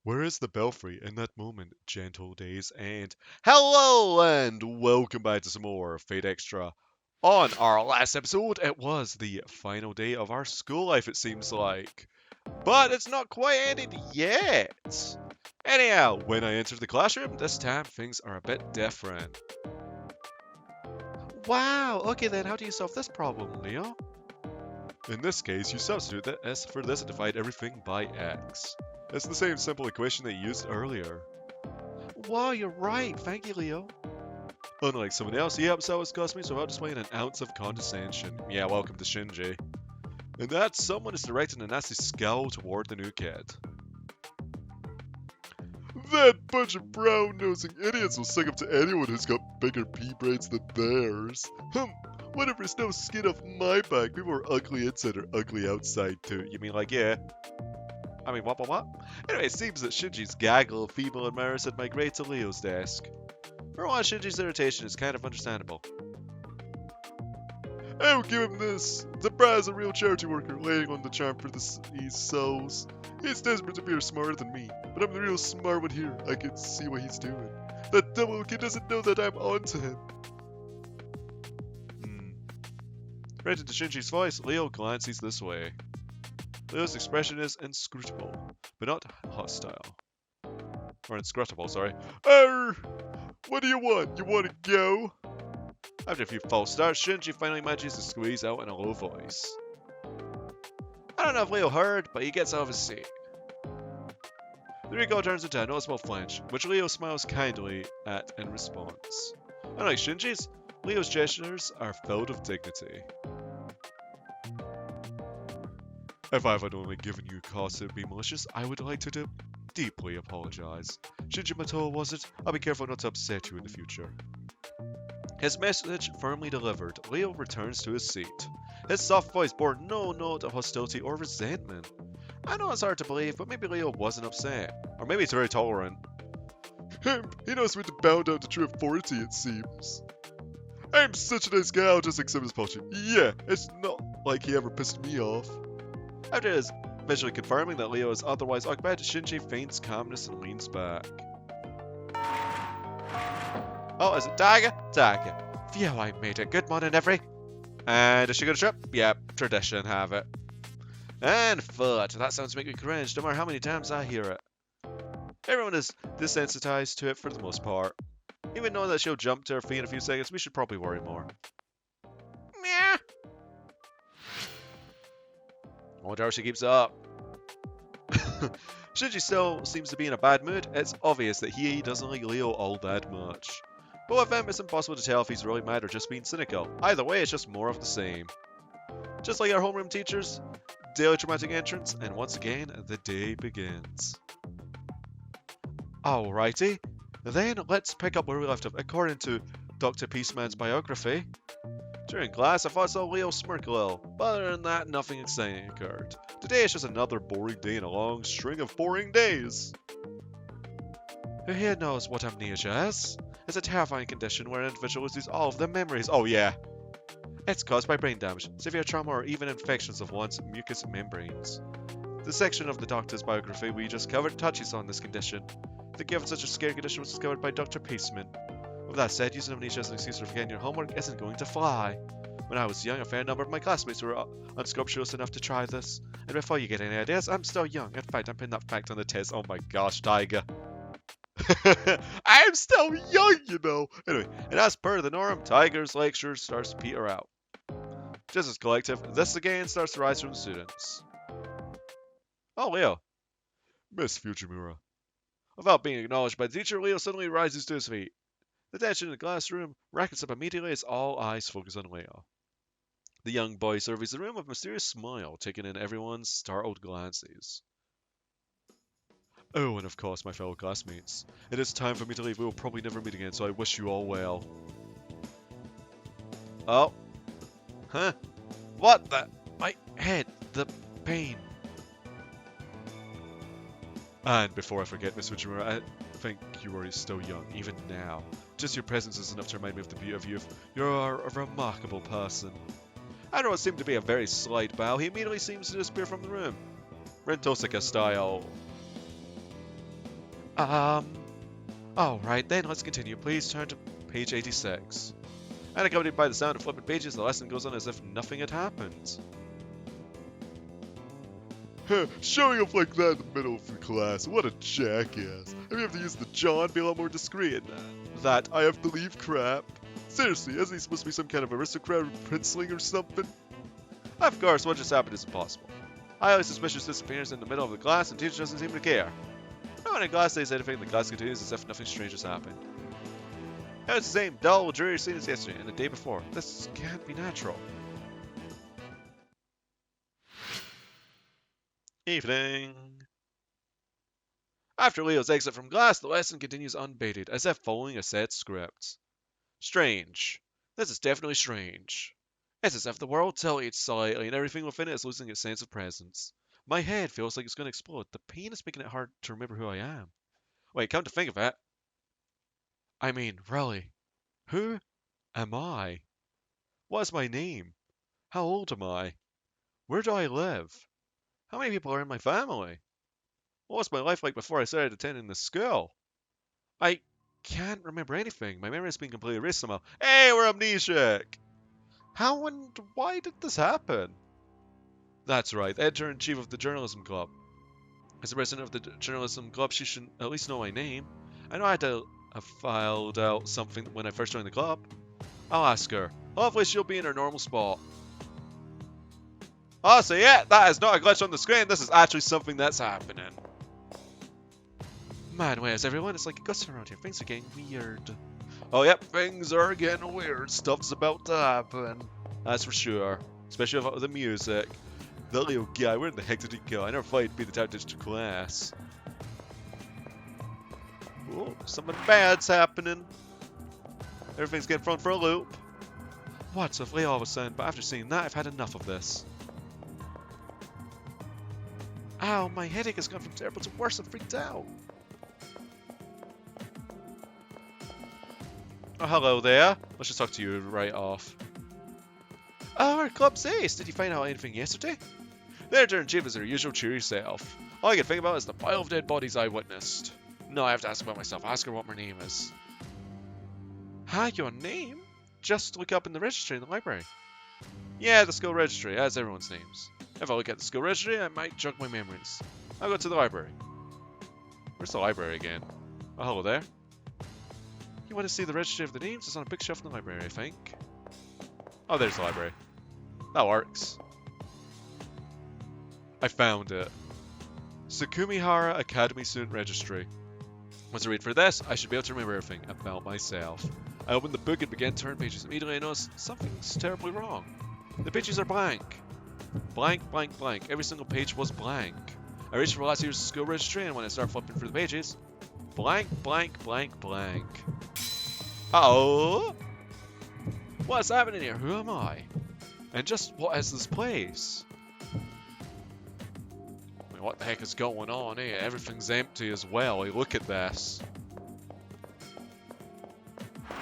Where is the belfry in that moment, gentle days? And hello and welcome back to some more Fate Extra. On our last episode, it was the final day of our school life, it seems like. But it's not quite ended yet. Anyhow, when I entered the classroom, this time things are a bit different. Wow, okay then, how do you solve this problem, Leo? In this case, you substitute the s for this and divide everything by x. It's the same simple equation that you used earlier. Wow, you're right. Thank you, Leo. Unlike someone else, he helps out his classmates without displaying an ounce of condescension. Yeah, welcome to Shinji. And that someone is directing a nasty scowl toward the new kid. That bunch of brown-nosing idiots will suck up to anyone who's got bigger pea brains than theirs. Whatever, there's no skin off my back. People are ugly inside or ugly outside too. You mean like, yeah? I mean, what? Anyway, it seems that Shinji's gaggle of female admirers had migrated to Leo's desk. For one, Shinji's irritation is kind of understandable. I will give him this. The brat is a real charity worker, laying on the charm for these souls. He's desperate to appear smarter than me, but I'm the real smart one here. I can see what he's doing. That double kid doesn't know that I'm onto him. Right into Shinji's voice, Leo glances this way. Leo's expression is inscrutable, but not hostile. Or inscrutable, sorry. What do you want? You want to go? After a few false starts, Shinji finally manages to squeeze out in a low voice. I don't know if Leo heard, but he gets out of his seat. The recall turns into a noticeable flinch, which Leo smiles kindly at in response. Unlike Shinji's, Leo's gestures are filled with dignity. If I had only given you cause to be malicious, I would like to deeply apologize. Shinji Matoa was it? I'll be careful not to upset you in the future. His message firmly delivered, Leo returns to his seat. His soft voice bore no note of hostility or resentment. I know it's hard to believe, but maybe Leo wasn't upset. Or maybe he's very tolerant. He knows when to bow down to true authority, it seems. I'm such a nice guy, I'll just accept his apology. Yeah, it's not like he ever pissed me off. After his visually confirming that Leo is otherwise occupied, Shinji feigns calmness and leans back. Oh, is it Dagger? Dagger. Phew, I made it. Good morning, every. And is she gonna trip? Yep, tradition have it. And foot. That sounds make me cringe, no matter how many times I hear it. Everyone is desensitized to it for the most part. Even knowing that she'll jump to her feet in a few seconds, we should probably worry more. Meh. I wonder how she keeps it up. Shinji still seems to be in a bad mood. It's obvious that he doesn't like Leo all that much. But with him, it's impossible to tell if he's really mad or just being cynical. Either way, it's just more of the same. Just like our homeroom teachers, daily dramatic entrance, and once again, the day begins. Alrighty, then let's pick up where we left off. According to Dr. Peaceman's biography, during class, I thought I saw Leo smirk a little, but other than that, nothing exciting occurred. Today is just another boring day in a long string of boring days. Who here knows what amnesia is? It's a terrifying condition where an individual loses all of their memories. Oh yeah. It's caused by brain damage, severe trauma, or even infections of one's mucous membranes. The section of the doctor's biography we just covered touches on this condition. The gift of such a scary condition was discovered by Dr. Peaceman. With that said, using amnesia as an excuse for forgetting your homework isn't going to fly. When I was young, a fair number of my classmates were unscrupulous enough to try this. And before you get any ideas, I'm still young. In fact, I'm putting that fact on the test. Oh my gosh, Tiger. I'm still young, you know. Anyway, and as per the norm, Tiger's lecture starts to peter out. Just as collective, this again starts to rise from the students. Oh, Leo. Miss Fujimura. Without being acknowledged by the teacher, Leo suddenly rises to his feet. The tension in the classroom rackets up immediately as all eyes focus on Leo. The young boy surveys the room with a mysterious smile, taking in everyone's startled glances. Oh, and of course, my fellow classmates. It is time for me to leave. We will probably never meet again, so I wish you all well. Oh. Huh? What the? My head. The pain. And before I forget, Miss Fujimura, I think you are still young, even now. Just your presence is enough to remind me of the beauty of youth. You're a remarkable person. After what seemed to be a very slight bow, he immediately seems to disappear from the room. Rentosaka style. Alright then, let's continue. Please turn to page 86. And accompanied by the sound of flipping pages, the lesson goes on as if nothing had happened. Showing up like that in the middle of the class, what a jackass. I may have to use the jaw and be a lot more discreet in that. I have to leave crap. Seriously, isn't he supposed to be some kind of aristocrat or princeling or something? Of course, what just happened is impossible. Highly suspicious disappears in the middle of the class and teacher doesn't seem to care. No one in class says anything, the class continues as if nothing strange has happened. It's the same dull, dreary scene as yesterday and the day before. This can't be natural. Evening. After Leo's exit from class, the lesson continues unbated, as if following a set script. Strange. This is definitely strange. It's as if the world tilted slightly and everything within it is losing its sense of presence. My head feels like it's going to explode. The pain is making it hard to remember who I am. Wait, come to think of it. I mean, really, who am I? What is my name? How old am I? Where do I live? How many people are in my family? What was my life like before I started attending this school? I can't remember anything. My memory has been completely erased somehow. Hey, we're amnesiac! How and why did this happen? That's right, the editor-in-chief of the journalism club. As the president of the journalism club, she should at least know my name. I know I had to have filed out something when I first joined the club. I'll ask her. Hopefully she'll be in her normal spot. Oh, so yeah, that is not a glitch on the screen. This is actually something that's happening. Man, where's everyone? It's like a ghost around here. Things are getting weird. Oh, yep, things are getting weird. Stuff's about to happen. That's for sure. Especially with the music. The little guy, where the heck did he go? I never thought he'd be the type to teach class. Oh, something bad's happening. Everything's getting thrown for a loop. What's with Leo all of a sudden? But after seeing that, I've had enough of this. Ow, my headache has gone from terrible to worse. I'm freaked out. Oh, hello there. Let's just talk to you right off. Oh, our club's ace. Did you find out anything yesterday? The editor-in-chief is her usual cheery self. All I can think about is the pile of dead bodies I witnessed. No, I have to ask about myself. Ask her what my name is. Huh, your name? Just look up in the registry in the library. Yeah, the school registry. That's everyone's names. If I look at the school registry, I might jog my memories. I'll go to the library. Where's the library again? Oh, hello there. You want to see the registry of the names? It's on a big shelf in the library, I think. Oh, there's the library. That works. I found it. Sakumihara Academy Student Registry. Once I read for this, I should be able to remember everything about myself. I opened the book and began to turn pages. Immediately I noticed something's terribly wrong. The pages are blank. Blank, blank, blank. Every single page was blank. I reached for last year's school registry, and when I started flipping through the pages, blank, blank, blank, blank. Oh! What's happening here? Who am I? And just what is this place? I mean, what the heck is going on here? Everything's empty as well. Hey, look at this.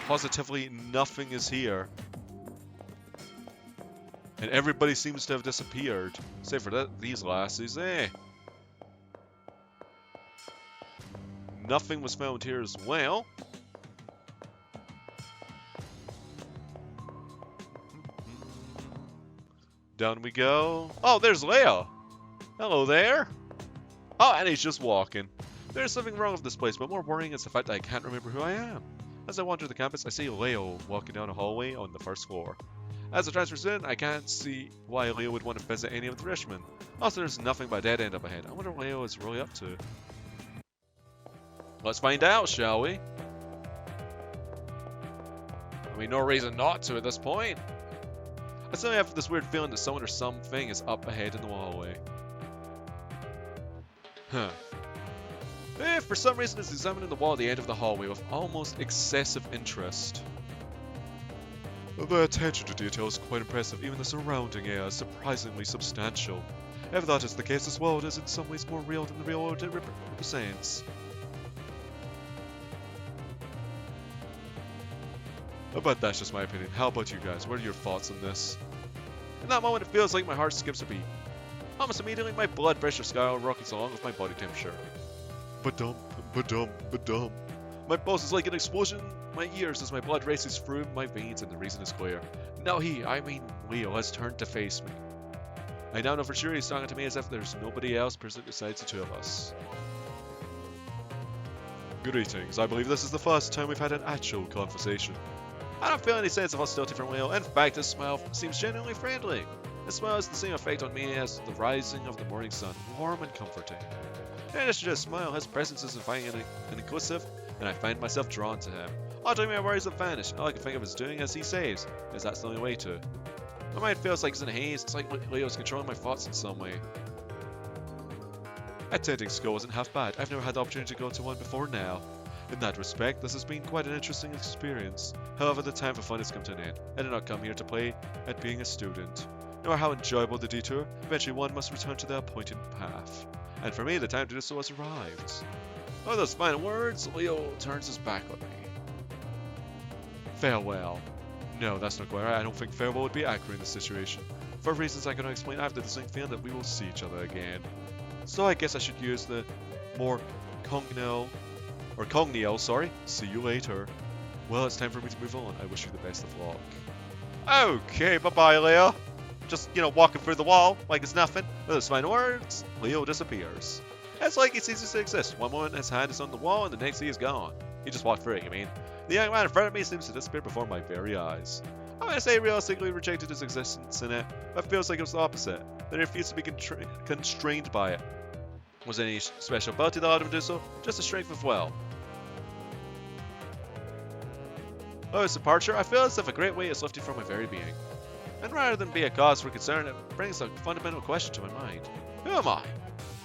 Positively nothing is here. And everybody seems to have disappeared. Save for these lassies, eh? Nothing was found here as well. Down we go. Oh, there's Leo. Hello there. Oh, and he's just walking. There's something wrong with this place, but more worrying is the fact that I can't remember who I am. As I wander the campus, I see Leo walking down a hallway on the first floor. As a transfer student, I can't see why Leo would want to visit any of the freshmen. Also, there's nothing but a dead end up ahead. I wonder what Leo is really up to. Let's find out, shall we? I mean, no reason not to at this point. I suddenly have this weird feeling that someone or something is up ahead in the hallway. Huh. If for some reason it's examining the wall at the end of the hallway with almost excessive interest. The attention to detail is quite impressive, even the surrounding area is surprisingly substantial. If that is the case, this world is in some ways more real than the real world it represents. But that's just my opinion. How about you guys? What are your thoughts on this? In that moment, it feels like my heart skips a beat. Almost immediately, my blood pressure skyrockets along with my body temperature. But Badum, badum. My pulse is like an explosion in my ears as my blood races through my veins, and the reason is clear. Now Leo, has turned to face me. I now know for sure he's talking to me as if there's nobody else present besides the two of us. Greetings. I believe this is the first time we've had an actual conversation. I don't feel any sense of hostility from Leo. In fact, his smile seems genuinely friendly. His smile has the same effect on me as the rising of the morning sun, warm and comforting. In addition to his smile, his presence is inviting and inclusive, and I find myself drawn to him. Ultimately, my worries have vanished. All I can think of is doing as he says, as that's the only way to. My mind feels like it's in a haze. It's like Leo's controlling my thoughts in some way. Attending school isn't half bad. I've never had the opportunity to go to one before now. In that respect, this has been quite an interesting experience. However, the time for fun has come to an end. I did not come here to play at being a student. No matter how enjoyable the detour, eventually one must return to the appointed path. And for me, the time to do so has arrived. With those final words, Leo turns his back on me. Farewell. No, that's not quite right. I don't think farewell would be accurate in this situation. For reasons I cannot explain, I have the distinct feeling that we will see each other again. So I guess I should use the more congenial, see you later. Well, it's time for me to move on. I wish you the best of luck. Okay, bye-bye, Leo. Just, walking through the wall like it's nothing. With those final words, Leo disappears. It's like he ceases to exist. One moment his hand is on the wall, and the next he is gone. He just walked through it, you mean? The young man in front of me seems to disappear before my very eyes. I'm going to say realistically rejected his existence in it, but it feels like it was the opposite. That he refused to be constrained by it. Was any special ability that allowed him to do so? Just a strength of will. Oh, his departure, I feel as if a great weight is lifted from my very being. And rather than be a cause for concern, it brings a fundamental question to my mind. Who am I?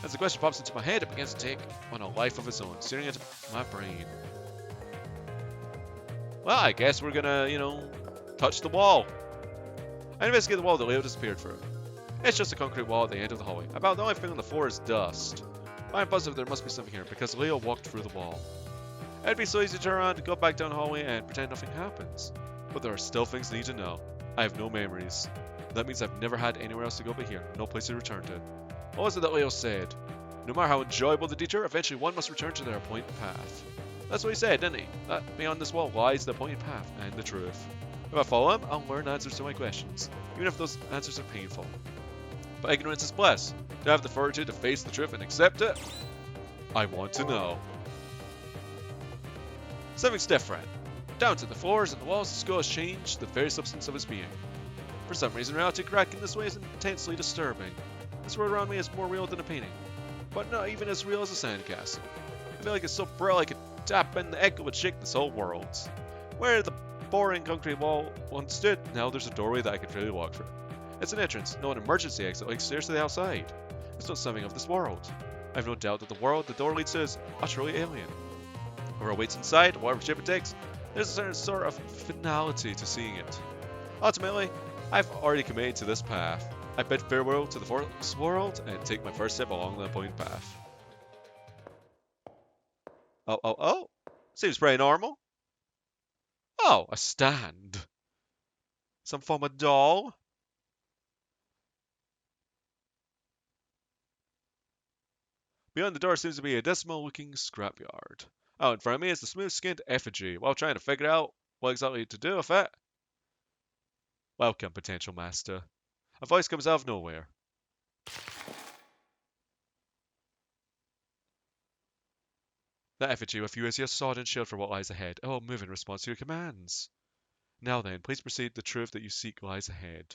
As the question pops into my head, it begins to take on a life of its own, staring into my brain. Well, I guess we're gonna, touch the wall. I investigate the wall that Leo disappeared through. It's just a concrete wall at the end of the hallway. About the only thing on the floor is dust. I'm positive there must be something here, because Leo walked through the wall. It'd be so easy to turn around, go back down the hallway, and pretend nothing happens. But there are still things I need to know. I have no memories. That means I've never had anywhere else to go but here, no place to return to. What was it that Leo said? No matter how enjoyable the detour, eventually one must return to their appointed path. That's what he said, didn't he? That beyond this wall lies the appointed path and the truth. If I follow him, I'll learn answers to my questions, even if those answers are painful. But ignorance is bliss. To have the fortitude to face the truth and accept it, I want to know. Something's different. Down to the floors and the walls, the skull has changed the very substance of his being. For some reason, reality cracking this way is intensely disturbing. This world around me is more real than a painting, but not even as real as a sandcastle. I feel like it's so bright I could tap in the echo would shake this whole world. Where the boring concrete wall once stood, now there's a doorway that I can freely walk through. It's an entrance, not an emergency exit like stairs to the outside. It's not something of this world. I have no doubt that the world the door leads to is utterly alien. Whoever waits inside, whatever shape it takes, there's a certain sort of finality to seeing it. Ultimately, I've already committed to this path. I bid farewell to the forest world and take my first step along the appointed path. Oh. Seems pretty normal. Oh, a stand. Some form of doll. Beyond the door seems to be a dismal-looking scrapyard. Out in front of me is the smooth-skinned effigy, while trying to figure out what exactly to do with it. Welcome, potential master. A voice comes out of nowhere. That effigy with you is your sword and shield for what lies ahead. It will move in response to your commands. Now then, please proceed. The truth that you seek lies ahead.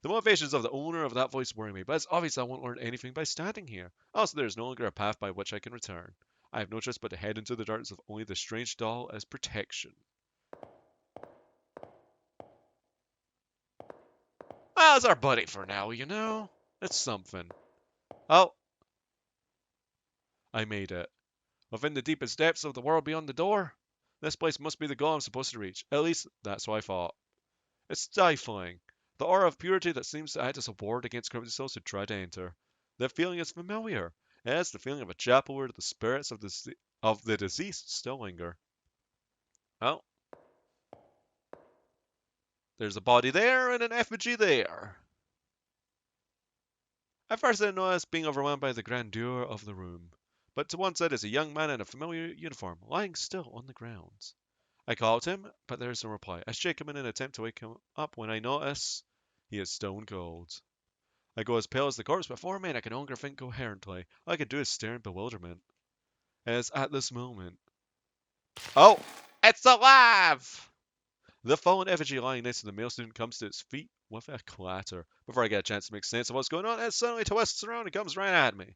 The motivations of the owner of that voice worry me, but it's obvious I won't learn anything by standing here. Also, there is no longer a path by which I can return. I have no choice but to head into the darkness with only the strange doll as protection. Well, it's our buddy for now, It's something. Oh. I made it. Within the deepest depths of the world beyond the door? This place must be the goal I'm supposed to reach. At least, that's what I thought. It's stifling. The aura of purity that seems to act as a ward against crimson souls who try to enter. That feeling is familiar. It is the feeling of a chapel where the spirits of the deceased still linger. Well, there's a body there and an effigy there. At first I didn't notice being overwhelmed by the grandeur of the room, but to one side is a young man in a familiar uniform, lying still on the ground. I call to him, but there is no reply. I shake him in an attempt to wake him up when I notice he is stone cold. I go as pale as the corpse, but for a minute I can no longer think coherently. All I can do is stare in bewilderment. And it's at this moment. Oh! It's alive! The fallen effigy lying next to the male student comes to its feet with a clatter. Before I get a chance to make sense of what's going on, it suddenly twists around and comes right at me.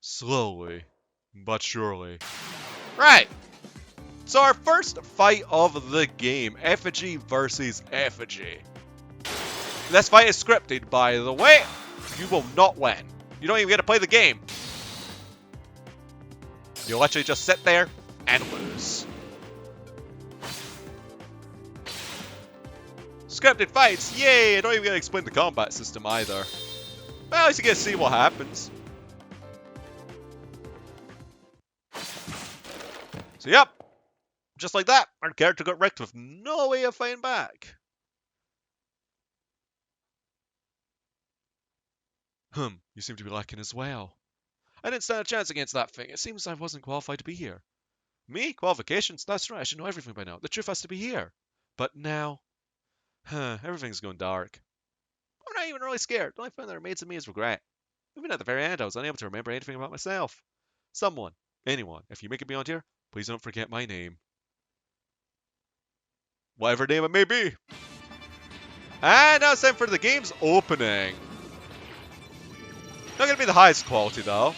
Slowly, but surely. Right! So our first fight of the game, effigy versus effigy. This fight is scripted, by the way. You will not win. You don't even get to play the game. You'll literally just sit there and lose. Scripted fights, yay! I don't even get to explain the combat system either. Well, at least you get to see what happens. So yep, just like that, our character got wrecked with no way of fighting back. You seem to be lacking as well. I didn't stand a chance against that thing. It seems I wasn't qualified to be here. Me? Qualifications? That's right, I should know everything by now. The truth has to be here. But now... everything's going dark. I'm not even really scared. The only thing that remains of me is regret. Even at the very end, I was unable to remember anything about myself. Someone, anyone, if you make it beyond here, please don't forget my name. Whatever name it may be. And now it's time for the game's opening. Not gonna be the highest quality though.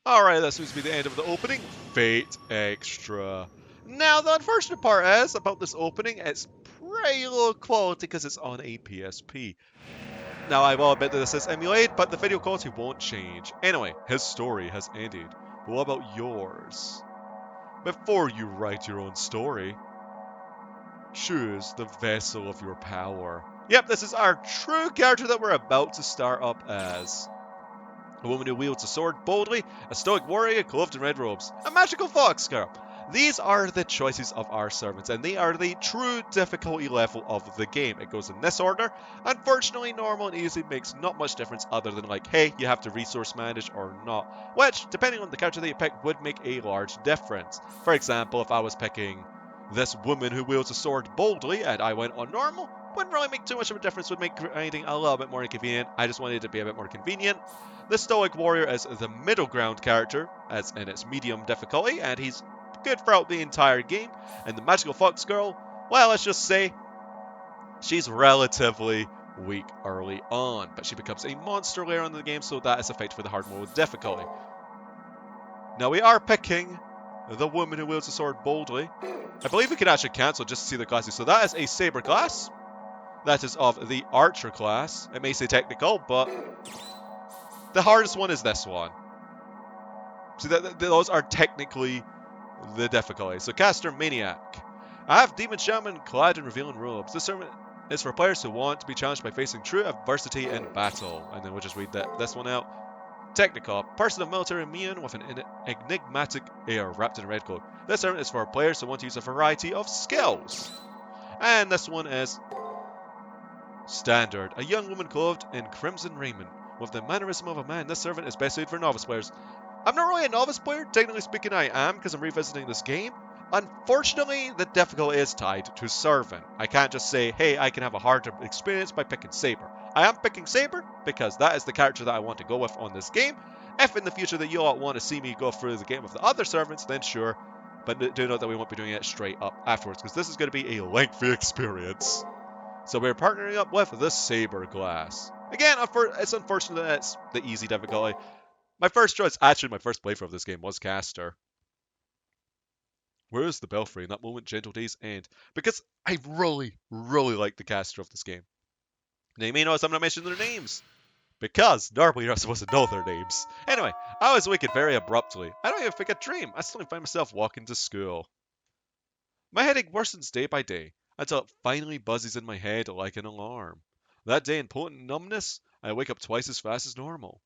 Alright, that seems to be the end of the opening. Fate Extra. Now, the unfortunate part is, about this opening, it's pretty low quality because it's on a PSP. Now, I will admit that this is emulated, but the video quality won't change. Anyway, his story has ended. But what about yours? Before you write your own story, choose the vessel of your power. Yep, this is our true character that we're about to start up as. A woman who wields a sword boldly, a stoic warrior clothed in red robes, a magical fox girl. These are the choices of our servants, and they are the true difficulty level of the game. It goes in this order. Unfortunately, normal and easy makes not much difference other than like, hey, you have to resource manage or not. Which, depending on the character that you pick, would make a large difference. For example, if I was picking this woman who wields a sword boldly and I went on normal, wouldn't really make too much of a difference, would make anything a little bit more inconvenient. I just wanted it to be a bit more convenient. The Stoic Warrior is the middle ground character, as in its medium difficulty, and he's good throughout the entire game. And the Magical Fox Girl, well, let's just say, she's relatively weak early on, but she becomes a monster later on in the game, so that is a fight for the hard mode difficulty. Now we are picking the woman who wields the sword boldly. I believe we can actually cancel just to see the classes. So that is a Saber class. That is of the Archer class. It may say technical, but the hardest one is this one. See, those are technically the difficulty. So Caster Maniac. I have Demon Shaman clad in revealing robes. This sermon is for players who want to be challenged by facing true adversity in battle. And then we'll just read this one out. Technical. Person of military mien with an enigmatic air wrapped in a red cloak. This sermon is for players who want to use a variety of skills. And this one is Standard. A young woman clothed in crimson raiment with the mannerism of a man. This servant is best suited for novice players. I'm not really a novice player. Technically speaking, I am, because I'm revisiting this game. Unfortunately, the difficulty is tied to servant. I can't just say, hey, I can have a harder experience by picking Saber. I am picking Saber because that is the character that I want to go with on this game. If in the future that you all want to see me go through the game with the other servants, then sure, But do note that we won't be doing it straight up afterwards, because this is going to be a lengthy experience. So we're partnering up with the Saber class. Again, it's unfortunate that it's the easy difficulty. My first choice, actually my first playthrough of this game was Caster. Where is the belfry? In that moment, gentle days end. Because I really, really like the caster of this game. Now you may notice I'm not mentioning their names. Because normally you're not supposed to know their names. Anyway, I was waking very abruptly. I don't even think I dream. I suddenly find myself walking to school. My headache worsens day by day, until it finally buzzes in my head like an alarm. That day in potent numbness, I wake up twice as fast as normal.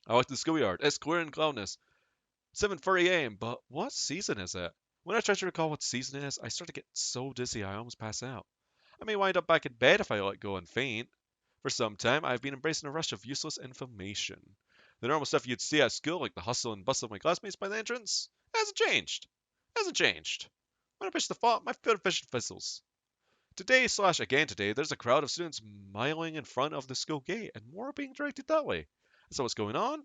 I walk to the schoolyard. It's clear and cloudless. 7:30 a.m., but what season is it? When I try to recall what season it is, I start to get so dizzy I almost pass out. I may wind up back in bed if I let go and faint. For some time, I've been embracing a rush of useless information. The normal stuff you'd see at school, like the hustle and bustle of my classmates by the entrance, hasn't changed. When I push the font, my field of vision fizzles. Today/again today, there's a crowd of students miling in front of the school gate, and more are being directed that way. So what's going on?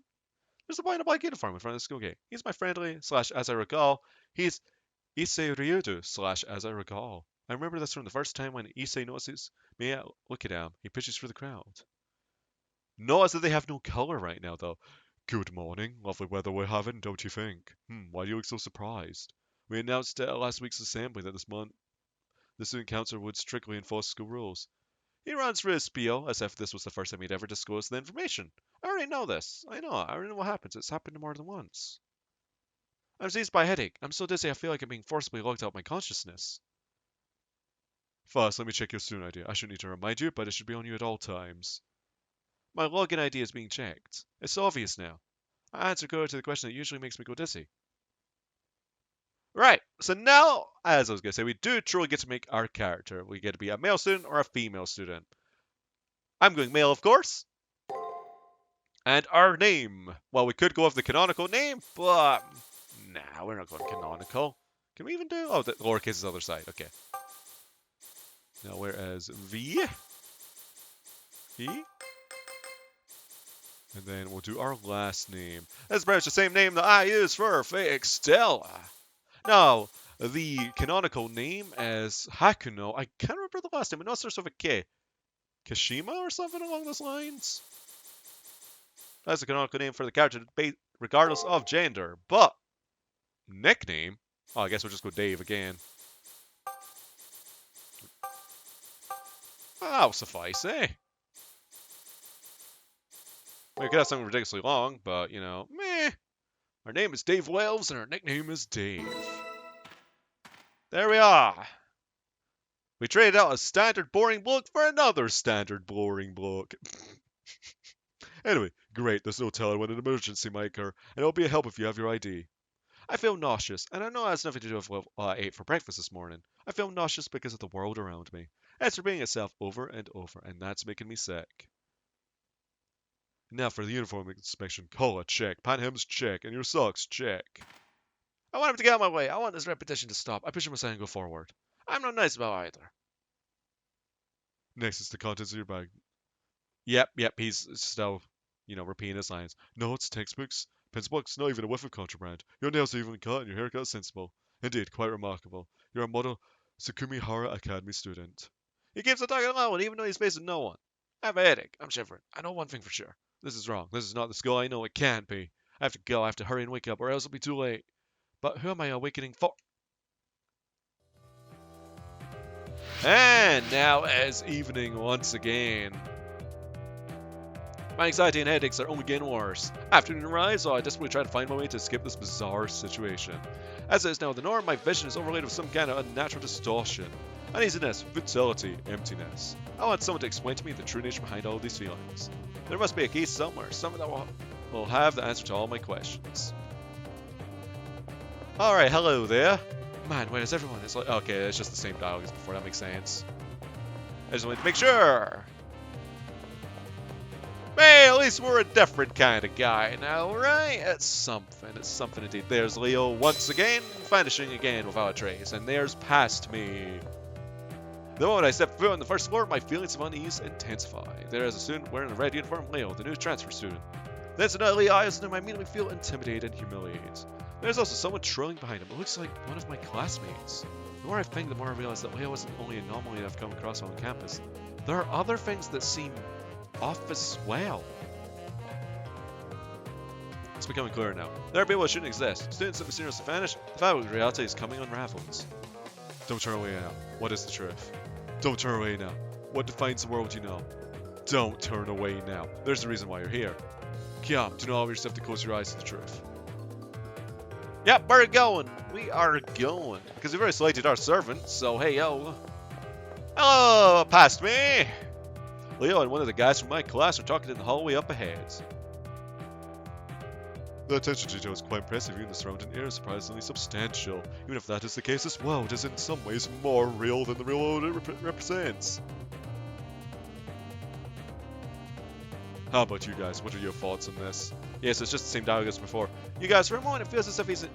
There's a boy in a black uniform in front of the school gate. He's my friendly/as I recall, he's Issei Ryudu/as I recall. I remember this from the first time when Issei notices me look at him. He pushes through the crowd. Notice that they have no color right now, though. Good morning. Lovely weather we're having, don't you think? Why do you look so surprised? We announced at last week's assembly that this month the student council would strictly enforce school rules. He runs through his spiel as if this was the first time he'd ever disclosed the information. I already know this. I already know what happens. It's happened more than once. I'm seized by a headache. I'm so dizzy I feel like I'm being forcibly locked out of my consciousness. First, let me check your student ID. I shouldn't need to remind you, but it should be on you at all times. My login ID is being checked. It's so obvious now. I answer code to the question that usually makes me go dizzy. Right, so now, as I was going to say, we do truly get to make our character. We get to be a male student or a female student. I'm going male, of course. And our name. Well, we could go with the canonical name, but nah, we're not going canonical. Can we even do? Oh, the lowercase is the other side. Okay. Now, whereas V, E, and then we'll do our last name. That's pretty much the same name that I use for fake Stella. Now, the canonical name is Hakuno. I can't remember the last name. I know it starts with a K. Kashima or something along those lines? That's the canonical name for the character, regardless of gender. But, nickname? Oh, I guess we'll just go Dave again. That'll suffice, eh? We could have something ridiculously long, but, you know, meh. Our name is Dave Wells, and our nickname is Dave. There we are. We traded out a standard boring bloke for another standard boring bloke. Anyway, great, there's no telling when an emergency might occur, and it'll be a help if you have your ID. I feel nauseous, and I know it has nothing to do with what I ate for breakfast this morning. I feel nauseous because of the world around me. It's repeating itself over and over, and that's making me sick. Now for the uniform inspection. Collar, check. Pant hems, check. And your socks, check. I want him to get out of my way. I want this repetition to stop. I push him aside and go forward. I'm not nice about either. Next is the contents of your bag. Yep, he's still, repeating his lines. Notes, textbooks, pencil books, not even a whiff of contraband. Your nails are even cut and your haircut is sensible. Indeed, quite remarkable. You're a model Sukumihara Academy student. He keeps on talking loud even though he's facing no one. I have a headache. I'm shivering. I know one thing for sure. This is wrong. This is not the school I know it can't be. I have to go. I have to hurry and wake up or else it'll be too late. But who am I awakening for? And now it's evening once again. My anxiety and headaches are only getting worse. Afternoon arrives, so I desperately try to find my way to escape this bizarre situation. As it is now the norm, my vision is overlaid with some kind of unnatural distortion. Uneasiness, futility, emptiness. I want someone to explain to me the true nature behind all of these feelings. There must be a case somewhere, someone that will have the answer to all my questions. Alright, hello there. Man, where is everyone? It's like, okay, it's just the same dialogue as before, that makes sense. I just wanted to make sure. Hey, at least we're a different kind of guy now, right? It's something indeed. There's Leo once again, vanishing again without a trace, and there's past me. The moment I step foot on the first floor, my feelings of unease intensify. There is a student wearing a red uniform, Leo, the new transfer student. Then suddenly I immediately feel intimidated and humiliated. There's also someone trolling behind him. It looks like one of my classmates. The more I think, the more I realize that Leo isn't only an anomaly that I've come across on campus. There are other things that seem off as well. It's becoming clearer now. There are people that shouldn't exist. Students that mysteriously vanish. The fabric of reality is coming unravels. Don't turn away now. What is the truth? Don't turn away now. What defines the world you know? Don't turn away now. There's the reason why you're here. Come, do not allow yourself to close your eyes to the truth. Yep, we're going. We are going. Because we've already selected our servant, so hey yo. Hello, past me. Leo and one of the guys from my class are talking in the hallway up ahead. The attention to detail is quite impressive, even the surrounding air is surprisingly substantial. Even if that is the case, this world is in some ways more real than the real world it represents. How about you guys? What are your thoughts on this? Yes, it's just the same dialogue as before. You guys, for a moment, it feels as if he's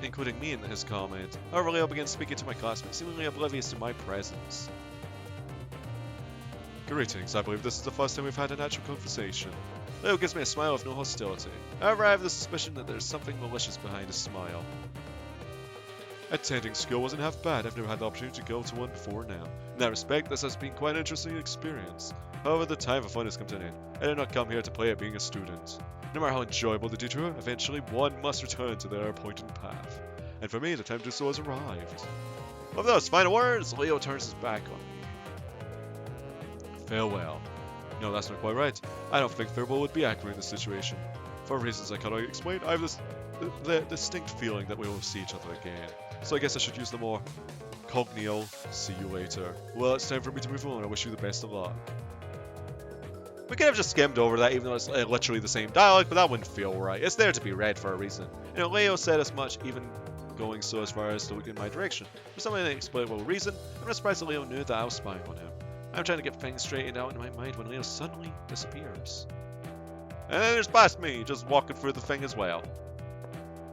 including me in his comment. However, Leo begins speaking to my classmate, seemingly oblivious to my presence. Greetings, I believe this is the first time we've had an actual conversation. Leo gives me a smile of no hostility. However, I have the suspicion that there's something malicious behind his smile. Attending school wasn't half bad. I've never had the opportunity to go to one before now. In that respect, this has been quite an interesting experience. However, the time for fun has come to an end. I did not come here to play at being a student. No matter how enjoyable the detour, eventually one must return to their appointed path. And for me, the time to do so has arrived. With those final words, Leo turns his back on me. Farewell. No, that's not quite right. I don't think farewell would be accurate in this situation. For reasons I cannot explain, I have the distinct feeling that we will see each other again. So I guess I should use the more cognial see you later. Well, it's time for me to move on. I wish you the best of luck. We could have just skimmed over that, even though it's literally the same dialogue, but that wouldn't feel right. It's there to be read for a reason. You know, Leo said as much, even going so as far as to look in my direction. For some inexplicable reason, I'm not surprised that Leo knew that I was spying on him. I'm trying to get things straightened out in my mind when Leo suddenly disappears. And then there's past me, just walking through the thing as well.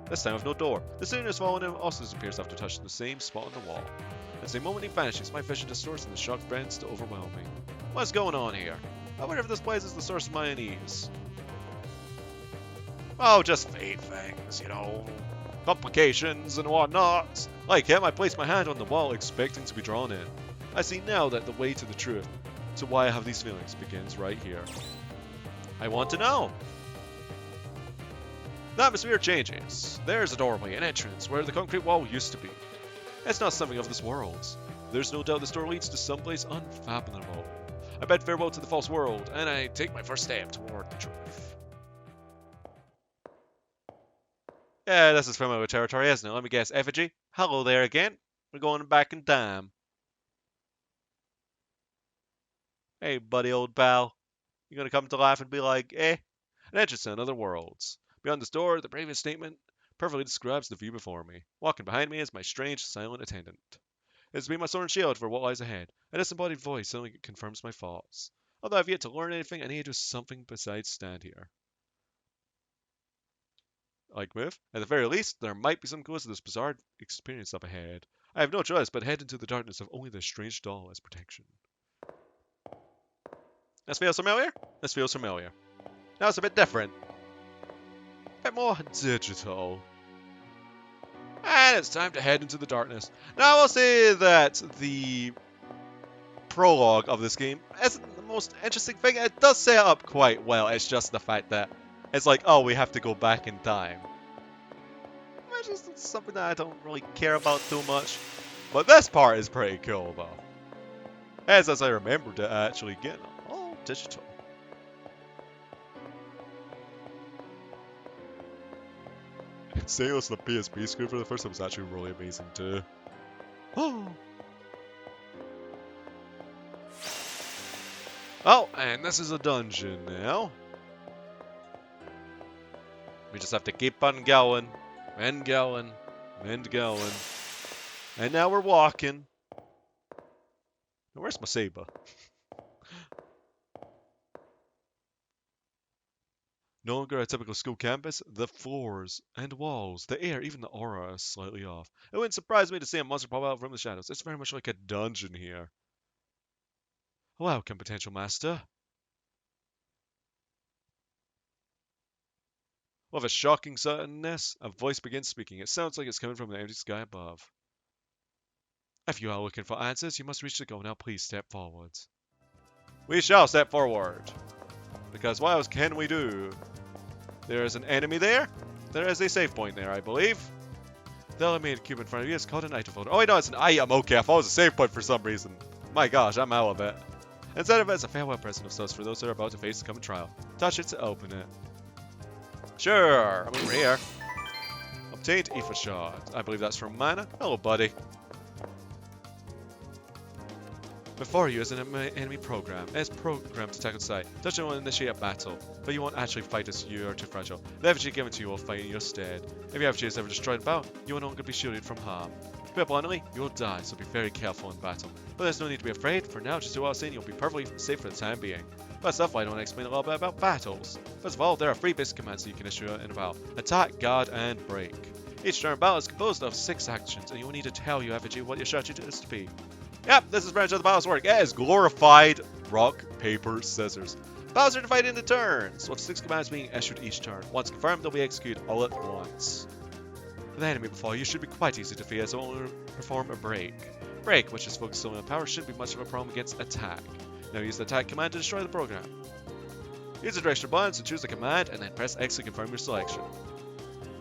This time with no door. The student who's following him also disappears after touching the same spot on the wall. At the same moment he vanishes, my vision distorts and the shock begins to overwhelm me. What's going on here? I wonder if this place is the source of my unease. Oh, just fate things, you know. Complications and whatnot. Like him, I place my hand on the wall expecting to be drawn in. I see now that the way to the truth, to why I have these feelings, begins right here. I want to know. The atmosphere changes. There's a doorway, an entrance, where the concrete wall used to be. It's not something of this world. There's no doubt this door leads to someplace unfathomable. I bid farewell to the false world, and I take my first step toward the truth. Yeah, this is familiar territory, isn't it? Let me guess. Effigy? Hello there again. We're going back in time. Hey, buddy, old pal. You gonna come to life and be like, eh? An entrance to another world. Beyond this door, the previous statement perfectly describes the view before me. Walking behind me is my strange, silent attendant. It's been my sword and shield for what lies ahead. A disembodied voice suddenly confirms my thoughts. Although I've yet to learn anything, I need to do something besides stand here. Like move? At the very least, there might be some clues to this bizarre experience up ahead. I have no choice but head into the darkness of only this strange doll as protection. This feels familiar? This feels familiar. Now it's a bit different. A bit more digital. And it's time to head into the darkness. Now I will say that the prologue of this game isn't the most interesting thing. It does set it up quite well. It's just the fact that it's like, oh, we have to go back in time. Which is something that I don't really care about too much. But this part is pretty cool though. As I remembered it actually getting all digital. Seeing this on the PSP screen for the first time was actually really amazing too. Oh, and this is a dungeon now. We just have to keep on going, and going, and going. And now we're walking. Now, where's my Saber? No longer a typical school campus, the floors and walls, the air, even the aura is slightly off. It wouldn't surprise me to see a monster pop out from the shadows. It's very much like a dungeon here. Welcome, potential master. With a shocking suddenness, a voice begins speaking. It sounds like it's coming from the empty sky above. If you are looking for answers, you must reach the goal. Now please step forward. We shall step forward. Because what else can we do? There is an enemy there. There is a save point there, I believe. The eliminated cube in front of you is called an item folder. Oh wait, no, it's an item. Okay, I thought it was a save point for some reason. My gosh, I'm out of it. Instead of it, it's a farewell present of sorts for those that are about to face the coming trial. Touch it to open it. Sure, I'm over here. Obtained ether shot. I believe that's from Mana. Hello, buddy. Before you is an enemy program. It's programmed to tackle sight. Touch it will initiate a battle, but you won't actually fight as you are too fragile. The effigy given to you will fight in your stead. If your effigy is ever destroyed in battle, you will no longer be shielded from harm. To put it bluntly, you will die, so be very careful in battle. But there's no need to be afraid. For now, just do what I was saying, you'll be perfectly safe for the time being. First off, I want to explain a little bit about battles. First of all, there are 3 basic commands that you can issue in a battle: attack, guard, and break. Each turn battle is composed of 6 actions, and you will need to tell your effigy what your strategy is to be. Yep, this is branch of the battle's work. It is glorified rock, paper, scissors. Battles are divided into turns, with 6 commands being issued each turn. Once confirmed, they'll be executed all at once. The enemy before you should be quite easy to defeat, as it will perform a break. Break, which is focused solely on power, shouldn't be much of a problem against attack. Now use the attack command to destroy the program. Use the directional buttons to choose the command, and then press X to confirm your selection.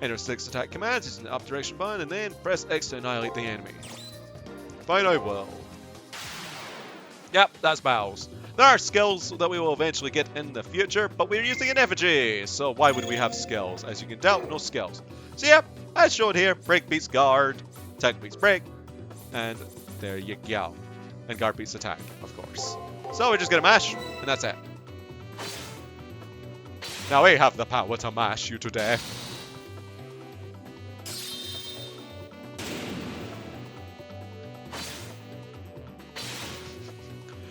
Enter 6 attack commands using the up direction button, and then press X to annihilate the enemy. Fine, I will. Yep, that's battles. There are skills that we will eventually get in the future, but we're using an effigy, so why would we have skills? As you can tell, no skills. So yep, as shown here, break beats guard, attack beats break, and there you go. And guard beats attack, of course. So we're just gonna mash, and that's it. Now we have the power to mash you to death.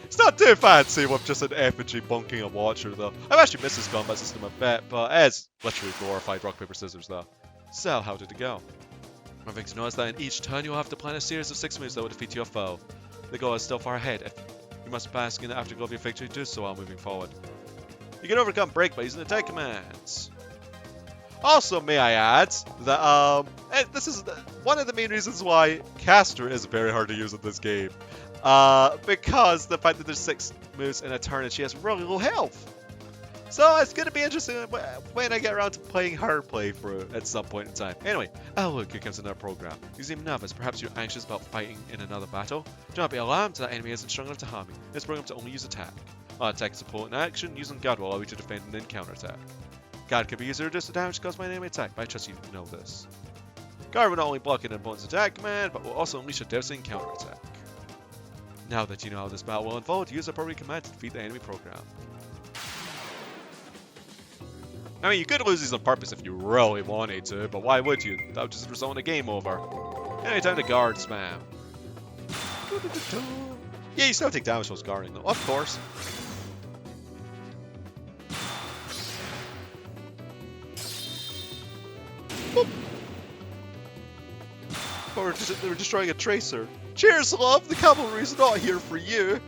It's not too fancy with just an effigy bunking a watcher though. I've actually missed this combat system a bit, but it's literally glorified rock, paper, scissors though. So how did it go? One thing to know is that in each turn you'll have to plan a series of 6 moves that will defeat your foe. The goal is still far ahead. If you must bask in the afterglow of your victory, do so while moving forward. You can overcome break by using the attack commands. Also, may I add that this is one of the main reasons why Caster is very hard to use in this game. Because the fact that there's 6 moves in a turn and she has really low health. So it's going to be interesting when I get around to playing her playthrough at some point in time. Anyway, oh look, here comes another program. You seem nervous, perhaps you're anxious about fighting in another battle? Do not be alarmed, that enemy isn't strong enough to harm you. It's programmed to only use attack. Attack is support in action, using guard will allow you to defend and then counterattack. Guard can be used to reduce the damage caused by an enemy attack, but I trust you know this. Guard will not only block an opponent's attack command, but will also unleash a devastating counterattack. Now that you know how this battle will unfold, use the appropriate command to defeat the enemy program. I mean, you could lose these on purpose if you really wanted to, but why would you? That would just result in a game over. Anyway, time to guard spam. Yeah, you still take damage while guarding though, of course. Boop. Or they're destroying a tracer. Cheers, love! The cavalry's not here for you!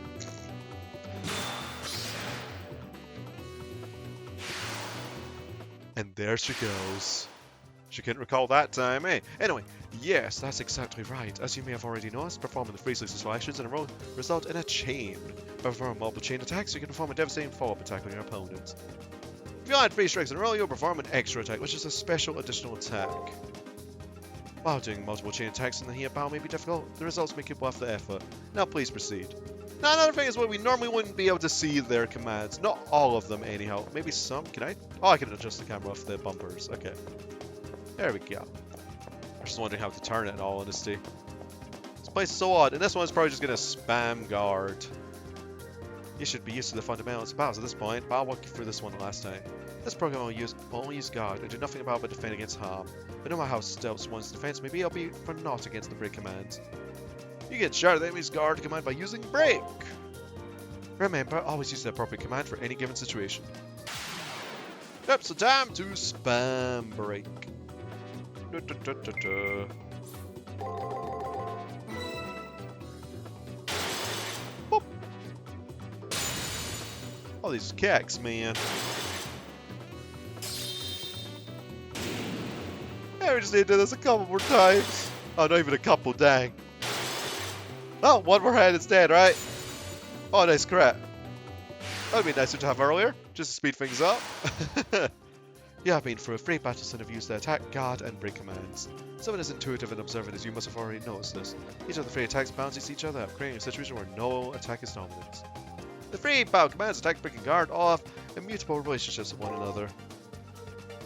And there she goes. She couldn't recall that time, eh? Anyway, yes, that's exactly right. As you may have already noticed, performing the 3 successful actions in a row result in a chain. By performing multiple chain attacks, you can perform a devastating follow-up attack on your opponent. If you add 3 strikes in a row, you'll perform an extra attack, which is a special additional attack. While doing multiple chain attacks in the heat of battle may be difficult, the results make it worth the effort. Now please proceed. Now another thing is where we normally wouldn't be able to see their commands. Not all of them anyhow. Maybe some. Can I? Oh, I can adjust the camera off the bumpers. Okay. There we go. I'm just wondering how to turn it in all honesty. This place is so odd, and this one's probably just gonna spam guard. You should be used to the fundamentals of battles at this point, but I'll walk you through this one last time. This program will only use guard and do nothing about but defend against harm. But no matter how stout one's defense may be, it'll be for naught against the break command. You get shot at the enemy's guard command by using break. Remember, always use the appropriate command for any given situation. Yep, so time to spam break. Boop. All these kicks, man. we just need to do this a couple more times. Oh, not even a couple, dang. Oh, one more head instead, right? Oh, nice crit. That'd be nicer to have earlier, just to speed things up. You have been through a free battle and have used the attack, guard, and break commands. Someone as intuitive and observant as you must have already noticed this. Each of the three attacks balances each other out, creating a situation where no attack is dominant. The three battle commands, attack, break, and guard, all have immutable relationships with one another.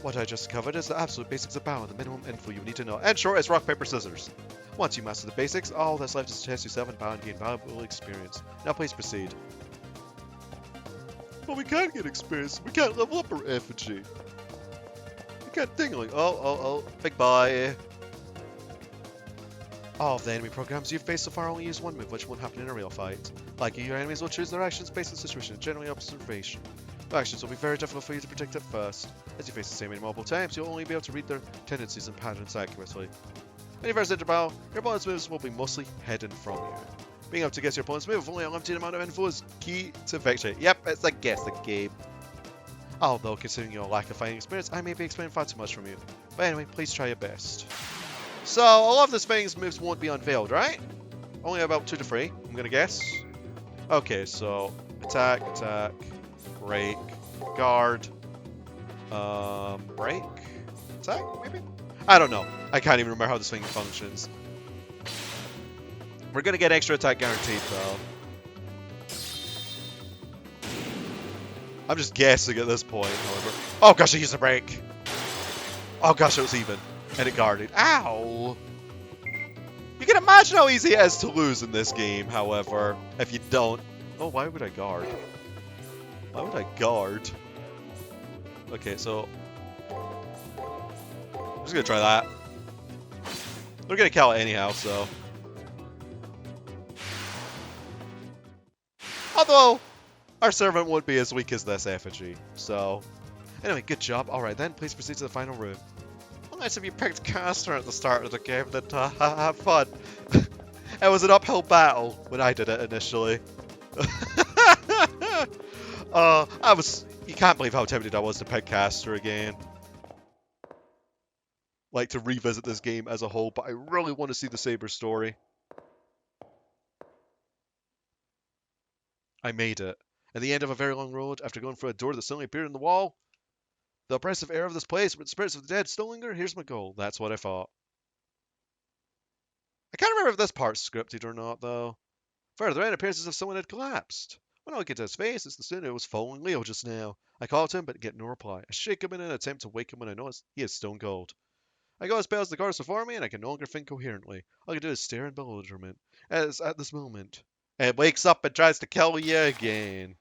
What I just covered is the absolute basics of battle and the minimum info you need to know. And sure, it's rock, paper, scissors. Once you master the basics, all that's left is to test yourself in battle and gain valuable experience. Now please proceed. But we can't get experience. We can't level up our effigy. We can't tingling. Oh. Big boy. All of the enemy programs you've faced so far only use one move, which won't happen in a real fight. Likely, your enemies will choose their actions based on the situation and generally observation. The actions will be very difficult for you to predict at first. As you face the same enemy multiple times, you'll only be able to read their tendencies and patterns accurately. When you first enter battle, your opponent's moves will be mostly hidden from you. Being able to guess your opponent's move with only a limited amount of info is key to victory. Yep, it's a guessing game. Although, considering your lack of fighting experience, I may be expecting far too much from you. But anyway, please try your best. So, a lot of this fighting's moves won't be unveiled, right? Only about 2 to 3, I'm gonna guess. Okay, so attack, break, guard, break, attack, maybe? I don't know. I can't even remember how this thing functions. We're gonna get extra attack guaranteed, though. I'm just guessing at this point, however. Oh gosh, I used a break! Oh gosh, it was even. And it guarded. Ow! You can imagine how easy it is to lose in this game, however, if you don't. Oh, why would I guard? Why would I guard? Okay, so I'm just gonna try that. We're gonna kill it anyhow, so. Although, our servant would be as weak as this effigy, so. Anyway, good job. Alright then, please proceed to the final room. Nice if you picked caster at the start of the game, then have fun. It was an uphill battle when I did it initially. You can't believe how tempted I was to pick caster again. Like, to revisit this game as a whole, but I really want to see the Saber story. I made it. At the end of a very long road, after going through a door that suddenly appeared in the wall, the oppressive air of this place, where the spirits of the dead still linger, here's my goal. That's what I thought. I can't remember if this part's scripted or not, though. Further, it appears as if someone had collapsed. When I look into his face, it's the student who was following Leo just now. I call to him, but get no reply. I shake him in an attempt to wake him when I notice he is stone cold. I go as pale as the corpse before me, and I can no longer think coherently. All I can do is stare in bewilderment. As at this moment, it wakes up and tries to kill you again.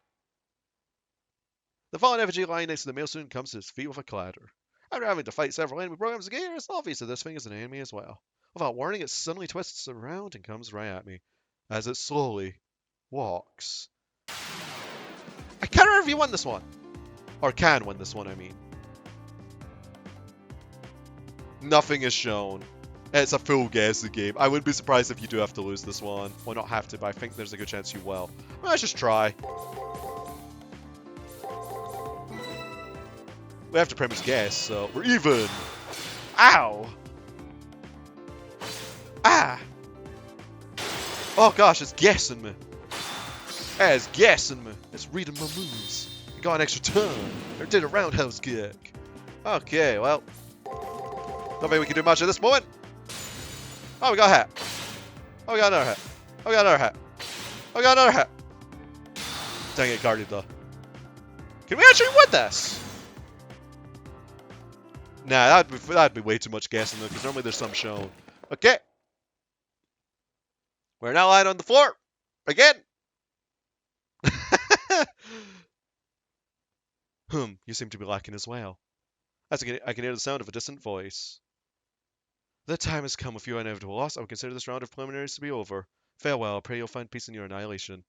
The fallen effigy lying next to the male student comes to his feet with a clatter. After having to fight several enemy programs again, it's obvious that this thing is an enemy as well. Without warning, it suddenly twists around and comes right at me, as it slowly walks. I can't remember if you won this one. Or can win this one, I mean. Nothing is shown. It's a full guessing game. I wouldn't be surprised if you do have to lose this one. Well, not have to, but I think there's a good chance you will. Well, let's just try. We have to pretty much guess, so we're even. Ow! Ah! Oh gosh, it's guessing me. It's guessing me. It's reading my moves. I got an extra turn. I did a roundhouse kick. Okay, well. Don't think we can do much at this moment. Oh, we got a hat. Oh, we got another hat. Oh, we got another hat. Oh, we got another hat. Dang it, guarded though. Can we actually win this? Nah, that'd be way too much guessing though, because normally there's some shown. Okay. We're now lying on the floor. Again. You seem to be lacking as well. As I can hear the sound of a distant voice. The time has come with your inevitable loss. I would consider this round of preliminaries to be over. Farewell, I pray you'll find peace in your annihilation.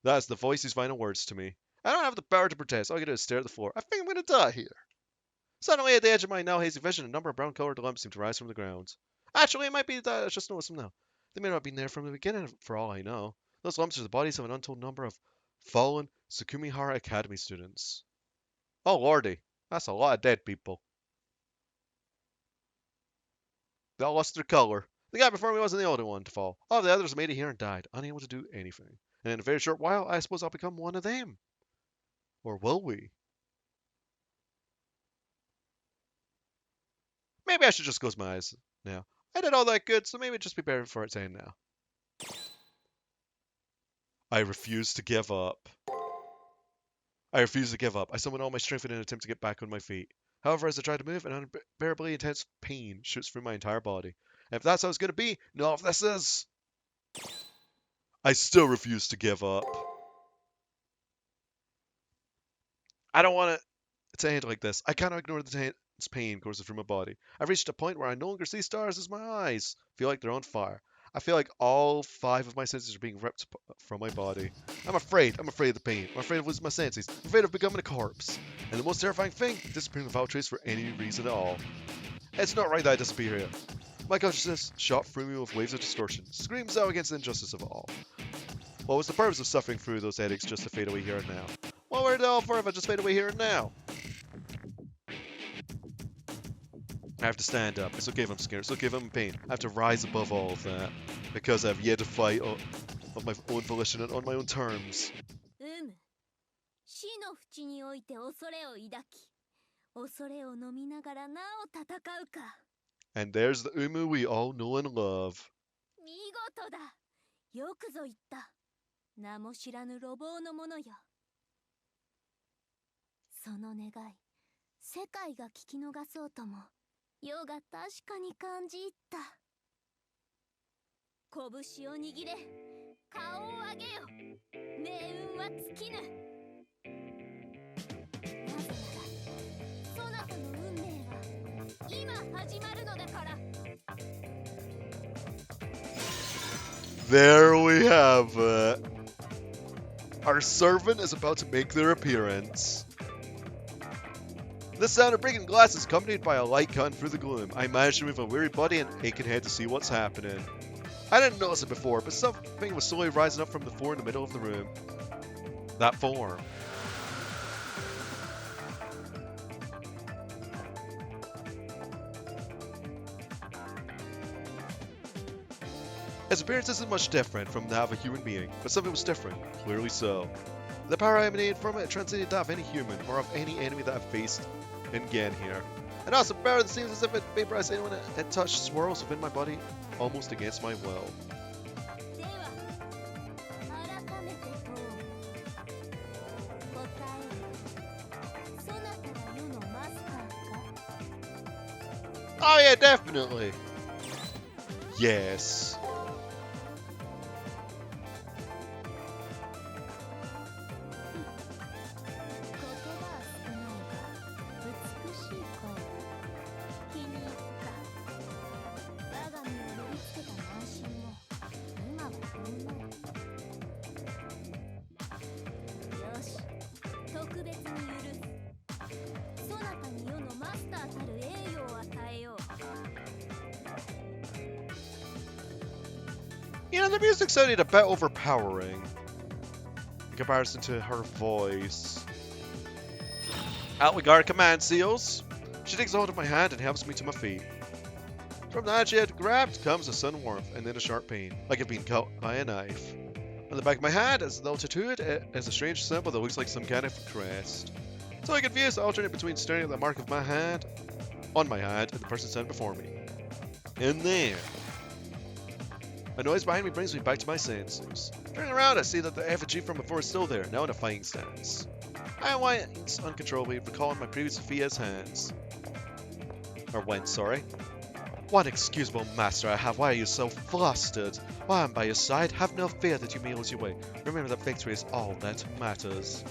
That is the voice's final words to me. I don't have the power to protest. All I can do is stare at the floor. I think I'm going to die here. Suddenly, at the edge of my now hazy vision, a number of brown-colored lumps seem to rise from the ground. Actually, it might be that I just noticed them now. They may not have been there from the beginning, for all I know. Those lumps are the bodies of an untold number of fallen Sukumihara Academy students. Oh lordy, that's a lot of dead people. They all lost their color. The guy before me wasn't the only one to fall. All the others made it here and died, unable to do anything. And in a very short while, I suppose I'll become one of them. Or will we? Maybe I should just close my eyes now. I did all that good, so maybe it'd just be better for it to end now. I refuse to give up. I refuse to give up. I summon all my strength in an attempt to get back on my feet. However, as I try to move, an unbearably intense pain shoots through my entire body. And if that's how it's going to be, no, if this is... I still refuse to give up. I don't want it to end like this. I cannot ignore the intense pain coursing through my body. I've reached a point where I no longer see stars as my eyes feel like they're on fire. I feel like all 5 of my senses are being ripped from my body. I'm afraid. I'm afraid of the pain. I'm afraid of losing my senses. I'm afraid of becoming a corpse. And the most terrifying thing, disappearing without trace for any reason at all. It's not right that I disappear here. My consciousness, shot through me with waves of distortion, screams out against the injustice of it all. What was the purpose of suffering through those headaches just to fade away here and now? What were they all for if I just fade away here and now? I have to stand up. It's okay if I'm scared. It's okay if I'm in pain. I have to rise above all of that. Because I've yet to fight of my own volition and on my own terms. And there's the Umu we all know and love. There we have it. Our servant is about to make their appearance. The sound of breaking glass is accompanied by a light cutting through the gloom. I managed to move a weary body and aching head to see what's happening. I didn't notice it before, but something was slowly rising up from the floor in the middle of the room. That form. Its appearance isn't much different from that of a human being, but something was different, clearly so. The power I emanated from it transcended that of any human, or of any enemy that I've faced again here. An awesome power that seems as if it vaporized anyone it touched swirls within my body, almost against my will. Oh yeah, definitely! Yes. You know, the music sounded a bit overpowering in comparison to her voice. Outligard command seals. She takes hold of my hand and helps me to my feet. From the hand she had grabbed comes a sudden warmth and then a sharp pain, like I've been cut by a knife. On the back of my hand, as though tattooed, is a strange symbol that looks like some kind of crest. So I confused, I alternate between staring at the mark of my hand, on my hand, and the person standing before me. In there. A noise behind me brings me back to my senses. Turning around, I see that the effigy from before is still there, now in a fighting stance. I wince uncontrollably, recalling my previous Sophia's hands. Or went, sorry. What excusable master I have, why are you so flustered? While I'm by your side, have no fear that you may lose your way. Remember that victory is all that matters.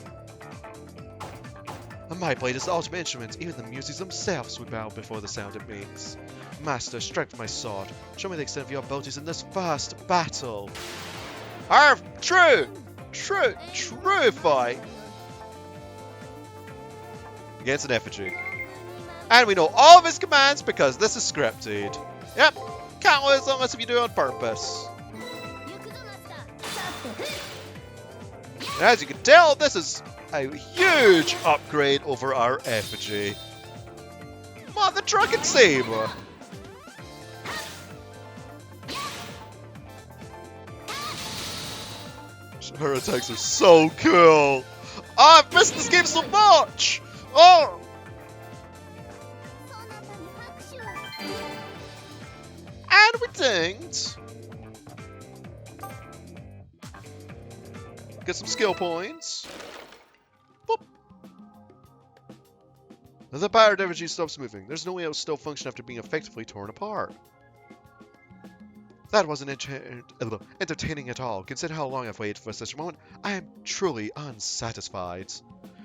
My blade is the ultimate instrument, even the muses themselves would bow before the sound it makes. Master, strike with my sword. Show me the extent of your abilities in this first battle. Our true fight against an effigy. And we know all of his commands because this is scripted. Yep, can't lose unless if you do it on purpose. And as you can tell, this is a huge upgrade over our effigy. Mother truck and Saber. Her attacks are so cool. Oh, I've missed this game so much. Oh. And we dinged. Get some skill points. Boop. The power energy stops moving. There's no way it will still function after being effectively torn apart. That wasn't entertaining at all. Consider how long I've waited for such a moment. I am truly unsatisfied.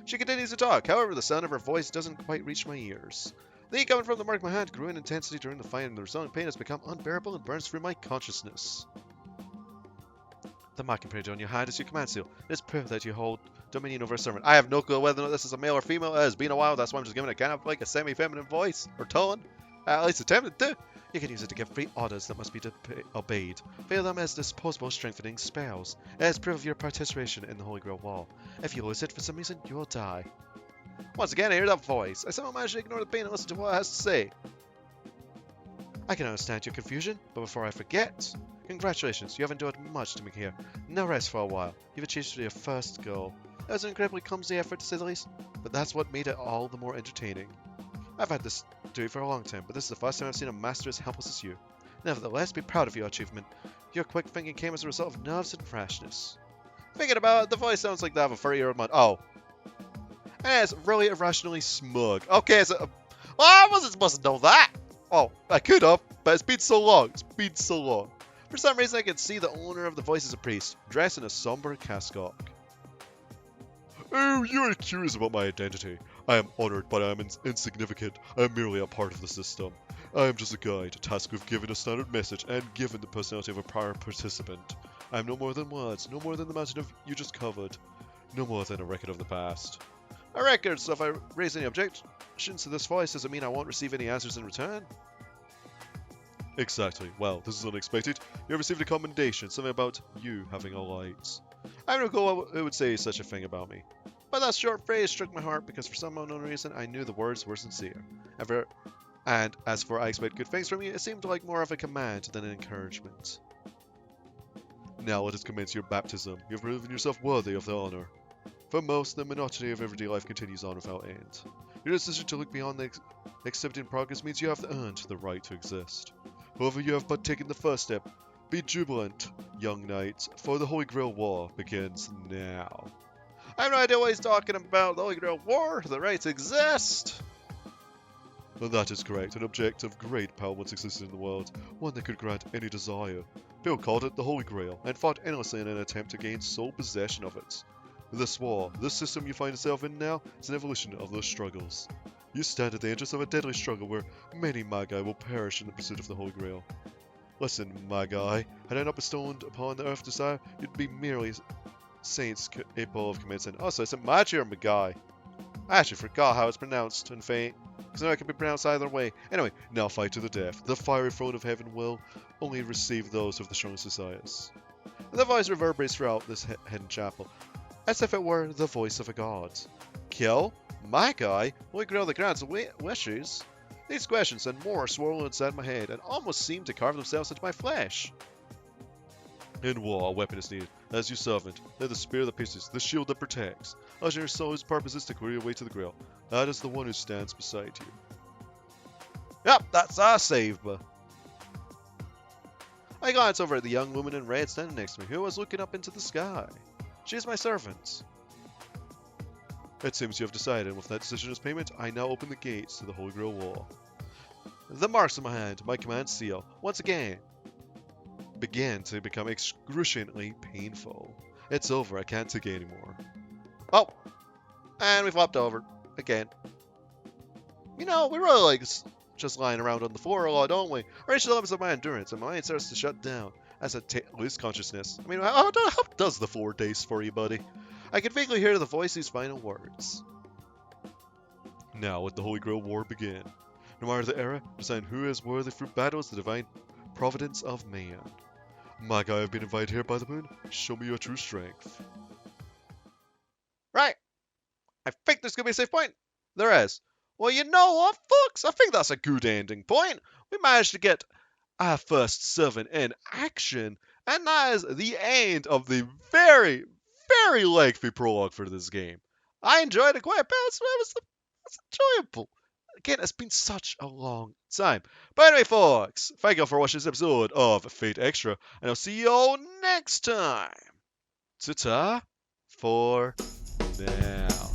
She continues to talk. However, the sound of her voice doesn't quite reach my ears. The heat coming from the mark of my hand grew in intensity during the fight, and the resulting pain has become unbearable and burns through my consciousness. The mark imprinted on your hand is your command seal. It is proof that you hold dominion over a servant. I have no clue whether or not this is a male or female. It has been a while, that's why I'm just giving it kind of like a semi-feminine voice or tone. At least attempted to. You can use it to give free orders that must be obeyed. Feel them as disposable strengthening spells. It is proof of your participation in the Holy Grail War. If you lose it for some reason, you will die. Once again, I hear that voice. I somehow managed to ignore the pain and listen to what it has to say. I can understand your confusion, but before I forget, congratulations, you have endured much to make here. No rest for a while. You've achieved your first goal. It was an incredibly clumsy effort to say the least, but that's what made it all the more entertaining. I've had this do for a long time, but this is the first time I've seen a master as helpless as you. Nevertheless, be proud of your achievement. Your quick thinking came as a result of nerves and freshness. Thinking about it, the voice sounds like that of a 30-year-old man. Oh. And it's really irrationally smug. Okay, so... I wasn't supposed to know that! Oh, I could have, but it's been so long. It's been so long. For some reason, I can see the owner of the voice is a priest, dressed in a somber cassock. Oh, you are curious about my identity. I am honored, but I am insignificant. I am merely a part of the system. I am just a guide, tasked with giving a standard message and given the personality of a prior participant. I am no more than words, no more than the mountain of you just covered, no more than a record of the past. A record, so if I raise any objections to this voice, does it mean I won't receive any answers in return? Exactly. Well, this is unexpected. You have received a commendation, something about you having a light. I don't know who would say such a thing about me. But that short phrase struck my heart because for some unknown reason I knew the words were sincere. And as for I expect good things from you, it seemed like more of a command than an encouragement. Now let us commence your baptism. You have proven yourself worthy of the honor. For most, the monotony of everyday life continues on without end. Your decision to look beyond the accepted progress means you have earned the right to exist. However, you have but taken the first step. Be jubilant, young knight, for the Holy Grail War begins now. I have no idea what he's talking about. The Holy Grail War, the right to exist. And that is correct. An object of great power once existed in the world, one that could grant any desire. Bill called it the Holy Grail, and fought endlessly in an attempt to gain sole possession of it. This war, this system you find yourself in now, is an evolution of those struggles. You stand at the entrance of a deadly struggle where many Magi will perish in the pursuit of the Holy Grail. Listen, Magi, had I not bestowed upon the earth desire, you'd be merely saints capable of commencing. Also, it's a Magi or Magi. I actually forgot how it's pronounced in Fate, because now it can be pronounced either way. Anyway, now fight to the death. The fiery throne of heaven will only receive those of the strongest desires. The voice reverberates throughout this hidden chapel, as if it were the voice of a god. Kill? Magi? Holy Grail that grants wishes? These questions and more swirl inside my head and almost seem to carve themselves into my flesh. In war, a weapon is needed. As your servant, they're the spear that pierces, the shield that protects. As your soul's purpose is to clear your way to the Grail. That is the one who stands beside you. Yep, that's our Saber. I glance over at the young woman in red standing next to me, who was looking up into the sky. She is my servant. It seems you have decided, and with that decision as payment, I now open the gates to the Holy Grail War. The marks on my hand, my command seal, once again, began to become excruciatingly painful. It's over, I can't take it anymore. Oh! And we flopped over. Again. You know, we really like just lying around on the floor a lot, don't we? I reach the limits of my endurance, and my mind starts to shut down as I lose consciousness. I mean, how does the 4 days for you, buddy? I can vaguely hear the voice's final words. Now let the Holy Grail War begin. No matter the era, decide who is worthy through battles the divine providence of man. Magi have been invited here by the moon. Show me your true strength. Right. I think there's going to be a safe point. There is. Well, you know what, folks? I think that's a good ending point. We managed to get our first servant in action, And that is the end of the very, very lengthy prologue for this game. I enjoyed it quite a bit. It's enjoyable. Again, it's been such a long time. But anyway, folks, thank you all for watching this episode of Fate Extra, and I'll see you all next time. Ta-ta for now.